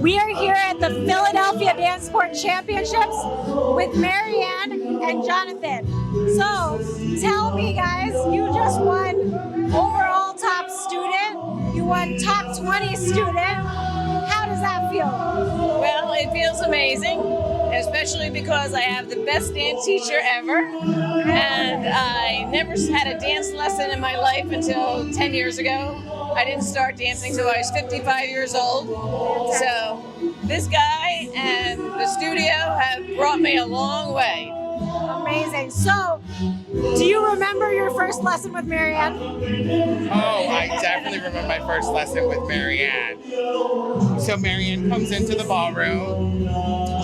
We are here at the Philadelphia Dancesport Championships with MaryAnn and Jonathan. So, tell me guys, you just won overall top student, you won top 20 student. How does that feel? Well, it feels amazing, especially because I have the best dance teacher ever, and I never had a dance lesson in my life until 10 years ago. I didn't start dancing until I was 55 years old. So this guy and the studio have brought me a long way. Amazing. So, do you remember your first lesson with MaryAnn? Oh, I definitely remember my first lesson with MaryAnn. So MaryAnn comes into the ballroom.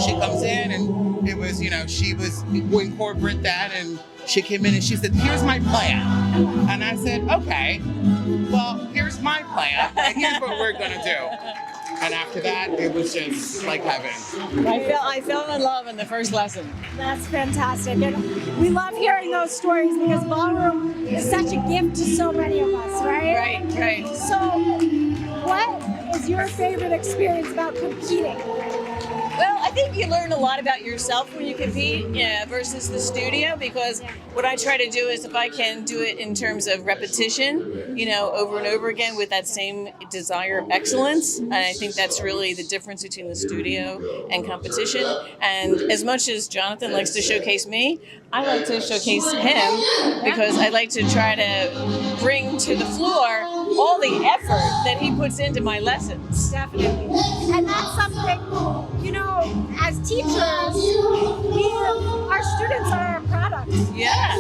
She comes in and it was, she was in corporate then, and she came in and she said, "Here's my plan." And I said, "Okay, well, here's my plan, and here's what we're gonna do." And after that, it was just like heaven. I fell in love in the first lesson. That's fantastic. And we love hearing those stories because ballroom is such a gift to so many of us, right? Right. So, what is your favorite experience about competing? Well, I think you learn a lot about yourself when you compete versus the studio, because what I try to do is, if I can do it in terms of repetition, over and over again with that same desire of excellence. And I think that's really the difference between the studio and competition. And as much as Jonathan likes to showcase me, I like to showcase him, because I like to try to bring to the floor all the effort that he puts into my lessons. Definitely. And that's something, as teachers, our students are our products. Yeah.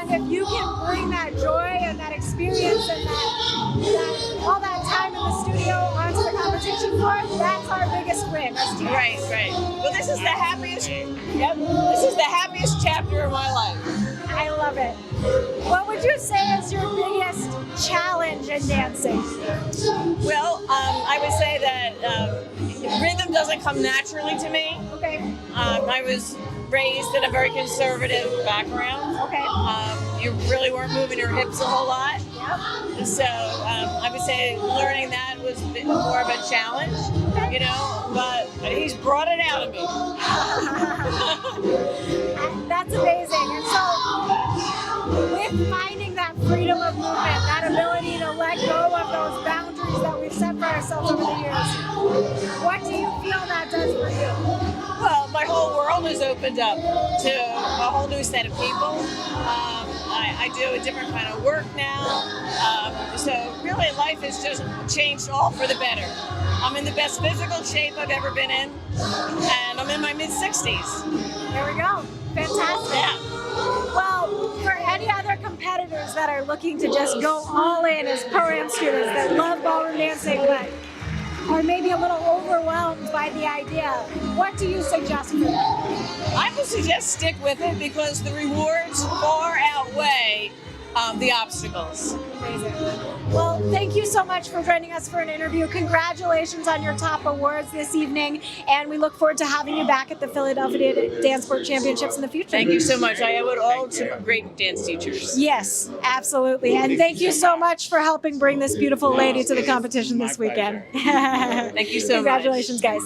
And if you can bring that joy and that experience and that all that time in the studio onto the competition floor, that's our biggest win as teachers. Right. Well, this is the happiest. Yep. This is the happiest chapter of my life. I love it. What would you say is your biggest challenge in dancing? Well, I would say that rhythm doesn't come naturally to me. Okay. I was raised in a very conservative background. Okay. You really weren't moving your hips a whole lot. Yep. So I would say learning that was a bit more of a challenge, but he's brought it out of me. That's amazing. And so, with finding that freedom of movement, that ability to let go of those boundaries that we've set for ourselves over the years, what do you feel that does for you? Well, my whole world has opened up to a whole new set of people. I do a different kind of work now. So really life has just changed all for the better. I'm in the best physical shape I've ever been in, and I'm in my mid-60s. There we go. Fantastic. Yeah. Well, for any other competitors that are looking to just go all in as pro-am students that love ballroom dancing but are maybe a little overwhelmed by the idea, what do you suggest for them? I would suggest stick with it, because the rewards far outweigh the obstacles. Amazing. Well, thank you so much for joining us for an interview. Congratulations on your top awards this evening, and we look forward to having you back at the Philadelphia Dancesport Championships in the future. Thank you so much. I owe it all to great dance teachers. Yes, absolutely. And thank you so much for helping bring this beautiful lady to the competition this weekend. Thank you so much. Congratulations, guys.